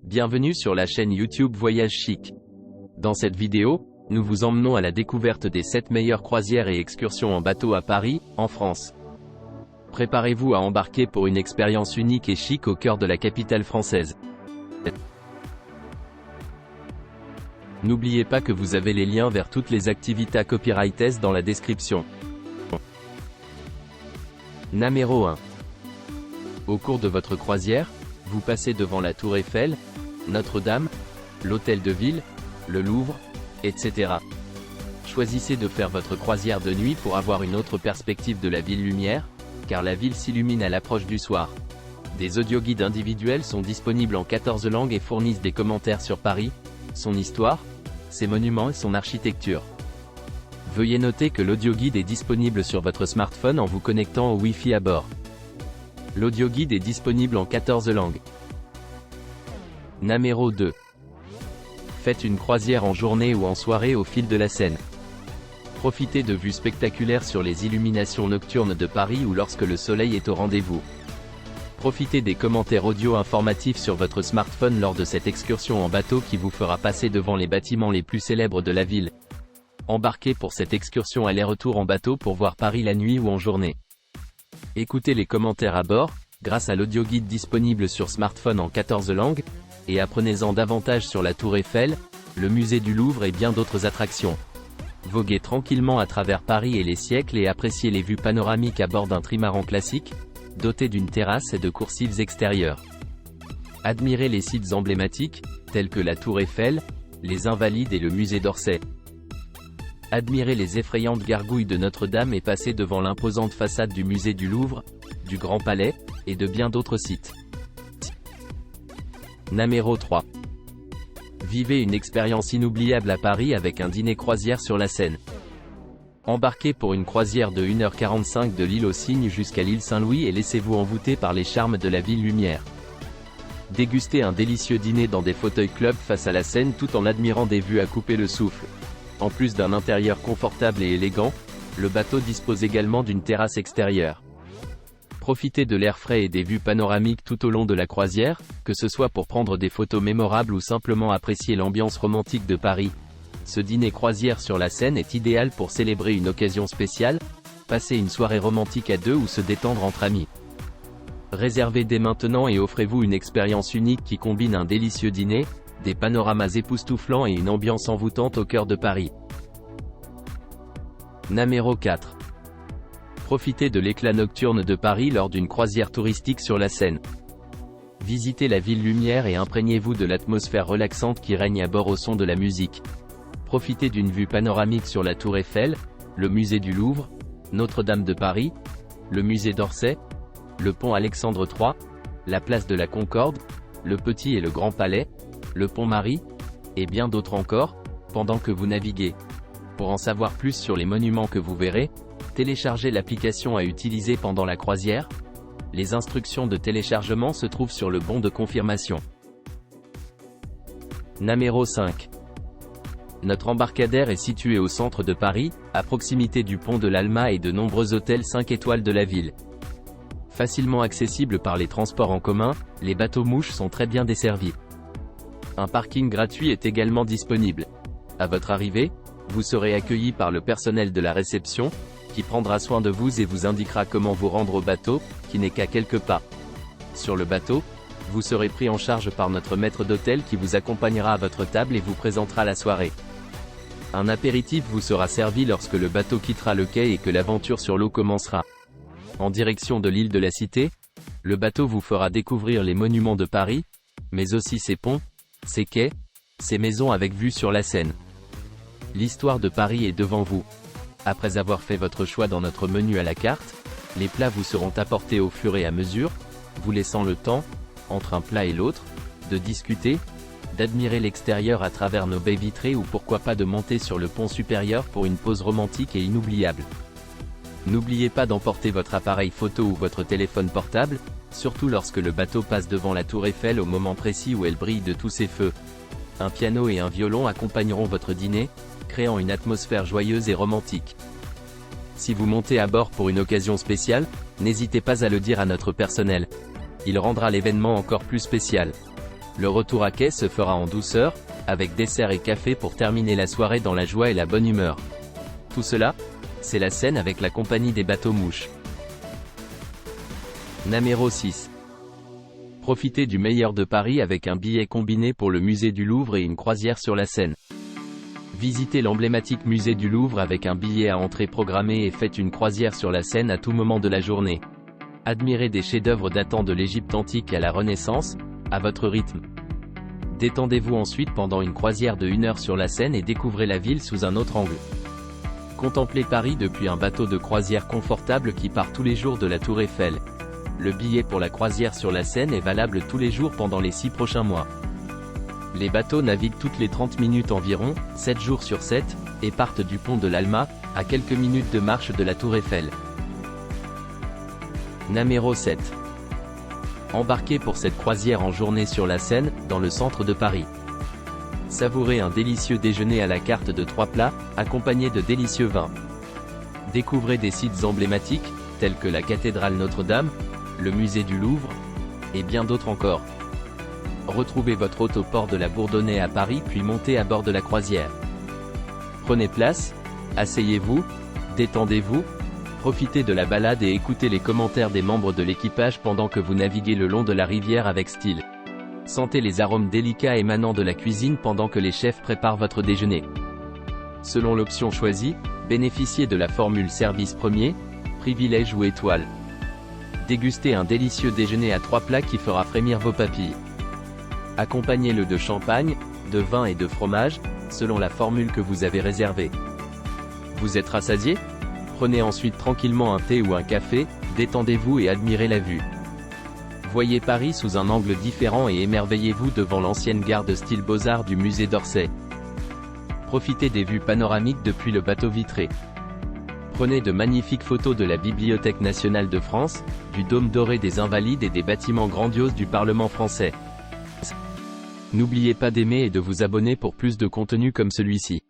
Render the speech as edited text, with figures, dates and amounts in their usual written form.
Bienvenue sur la chaîne YouTube Voyage Chic. Dans cette vidéo, nous vous emmenons à la découverte des 7 meilleures croisières et excursions en bateau à Paris, en France. Préparez-vous à embarquer pour une expérience unique et chic au cœur de la capitale française. N'oubliez pas que vous avez les liens vers toutes les activités copyrightées dans la description. Numéro 1. Au cours de votre croisière, vous passez devant la Tour Eiffel, Notre-Dame, l'Hôtel de Ville, le Louvre, etc. Choisissez de faire votre croisière de nuit pour avoir une autre perspective de la ville lumière, car la ville s'illumine à l'approche du soir. Des audioguides individuels sont disponibles en 14 langues et fournissent des commentaires sur Paris, son histoire, ses monuments et son architecture. Veuillez noter que l'audioguide est disponible sur votre smartphone en vous connectant au Wi-Fi à bord. L'audioguide est disponible en 14 langues. Numéro 2. Faites une croisière en journée ou en soirée au fil de la Seine. Profitez de vues spectaculaires sur les illuminations nocturnes de Paris ou lorsque le soleil est au rendez-vous. Profitez des commentaires audio informatifs sur votre smartphone lors de cette excursion en bateau qui vous fera passer devant les bâtiments les plus célèbres de la ville. Embarquez pour cette excursion aller-retour en bateau pour voir Paris la nuit ou en journée. Écoutez les commentaires à bord, grâce à l'audioguide disponible sur smartphone en 14 langues, et apprenez-en davantage sur la Tour Eiffel, le musée du Louvre et bien d'autres attractions. Voguez tranquillement à travers Paris et les siècles et appréciez les vues panoramiques à bord d'un trimaran classique, doté d'une terrasse et de coursives extérieures. Admirez les sites emblématiques, tels que la Tour Eiffel, les Invalides et le musée d'Orsay. Admirez les effrayantes gargouilles de Notre-Dame et passez devant l'imposante façade du musée du Louvre, du Grand Palais, et de bien d'autres sites. Numéro 3. Vivez une expérience inoubliable à Paris avec un dîner croisière sur la Seine. Embarquez pour une croisière de 1h45 de l'île aux Cygnes jusqu'à l'île Saint-Louis et laissez-vous envoûter par les charmes de la ville lumière. Dégustez un délicieux dîner dans des fauteuils club face à la Seine tout en admirant des vues à couper le souffle. En plus d'un intérieur confortable et élégant, le bateau dispose également d'une terrasse extérieure. Profitez de l'air frais et des vues panoramiques tout au long de la croisière, que ce soit pour prendre des photos mémorables ou simplement apprécier l'ambiance romantique de Paris. Ce dîner croisière sur la Seine est idéal pour célébrer une occasion spéciale, passer une soirée romantique à deux ou se détendre entre amis. Réservez dès maintenant et offrez-vous une expérience unique qui combine un délicieux dîner, des panoramas époustouflants et une ambiance envoûtante au cœur de Paris. Numéro 4. Profitez de l'éclat nocturne de Paris lors d'une croisière touristique sur la Seine. Visitez la ville lumière et imprégnez-vous de l'atmosphère relaxante qui règne à bord au son de la musique. Profitez d'une vue panoramique sur la Tour Eiffel, le musée du Louvre, Notre-Dame de Paris, le musée d'Orsay, le pont Alexandre III, la place de la Concorde, le Petit et le Grand Palais, le pont Marie, et bien d'autres encore, pendant que vous naviguez. Pour en savoir plus sur les monuments que vous verrez, téléchargez l'application à utiliser pendant la croisière. Les instructions de téléchargement se trouvent sur le bon de confirmation. Numéro 5. Notre embarcadère est situé au centre de Paris, à proximité du pont de l'Alma et de nombreux hôtels 5 étoiles de la ville. Facilement accessibles par les transports en commun, les bateaux-mouches sont très bien desservis. Un parking gratuit est également disponible. À votre arrivée, vous serez accueilli par le personnel de la réception, qui prendra soin de vous et vous indiquera comment vous rendre au bateau, qui n'est qu'à quelques pas. Sur le bateau, vous serez pris en charge par notre maître d'hôtel qui vous accompagnera à votre table et vous présentera la soirée. Un apéritif vous sera servi lorsque le bateau quittera le quai et que l'aventure sur l'eau commencera. En direction de l'île de la Cité, le bateau vous fera découvrir les monuments de Paris, mais aussi ses ponts, ses quais, ses maisons avec vue sur la Seine. L'histoire de Paris est devant vous. Après avoir fait votre choix dans notre menu à la carte, les plats vous seront apportés au fur et à mesure, vous laissant le temps, entre un plat et l'autre, de discuter, d'admirer l'extérieur à travers nos baies vitrées ou pourquoi pas de monter sur le pont supérieur pour une pause romantique et inoubliable. N'oubliez pas d'emporter votre appareil photo ou votre téléphone portable, surtout lorsque le bateau passe devant la Tour Eiffel au moment précis où elle brille de tous ses feux. Un piano et un violon accompagneront votre dîner, créant une atmosphère joyeuse et romantique. Si vous montez à bord pour une occasion spéciale, n'hésitez pas à le dire à notre personnel. Il rendra l'événement encore plus spécial. Le retour à quai se fera en douceur, avec dessert et café pour terminer la soirée dans la joie et la bonne humeur. Tout cela, c'est la Seine avec la compagnie des bateaux mouches. Numéro 6. Profitez du meilleur de Paris avec un billet combiné pour le musée du Louvre et une croisière sur la Seine. Visitez l'emblématique musée du Louvre avec un billet à entrée programmé et faites une croisière sur la Seine à tout moment de la journée. Admirez des chefs-d'œuvre datant de l'Égypte antique à la Renaissance, à votre rythme. Détendez-vous ensuite pendant une croisière de 1 heure sur la Seine et découvrez la ville sous un autre angle. Contemplez Paris depuis un bateau de croisière confortable qui part tous les jours de la Tour Eiffel. Le billet pour la croisière sur la Seine est valable tous les jours pendant les 6 prochains mois. Les bateaux naviguent toutes les 30 minutes environ, 7 jours sur 7, et partent du pont de l'Alma, à quelques minutes de marche de la Tour Eiffel. Numéro 7. Embarquez pour cette croisière en journée sur la Seine, dans le centre de Paris. Savourez un délicieux déjeuner à la carte de 3 plats, accompagné de délicieux vins. Découvrez des sites emblématiques, tels que la cathédrale Notre-Dame, le musée du Louvre, et bien d'autres encore. Retrouvez votre hôte au port de la Bourdonnais à Paris puis montez à bord de la croisière. Prenez place, asseyez-vous, détendez-vous, profitez de la balade et écoutez les commentaires des membres de l'équipage pendant que vous naviguez le long de la rivière avec style. Sentez les arômes délicats émanant de la cuisine pendant que les chefs préparent votre déjeuner. Selon l'option choisie, bénéficiez de la formule service premier, privilège ou étoile. Dégustez un délicieux déjeuner à 3 plats qui fera frémir vos papilles. Accompagnez-le de champagne, de vin et de fromage, selon la formule que vous avez réservée. Vous êtes rassasié ? Prenez ensuite tranquillement un thé ou un café, détendez-vous et admirez la vue. Voyez Paris sous un angle différent et émerveillez-vous devant l'ancienne gare de style Beaux-Arts du musée d'Orsay. Profitez des vues panoramiques depuis le bateau vitré. Prenez de magnifiques photos de la Bibliothèque nationale de France, du dôme doré des Invalides et des bâtiments grandioses du Parlement français. N'oubliez pas d'aimer et de vous abonner pour plus de contenu comme celui-ci.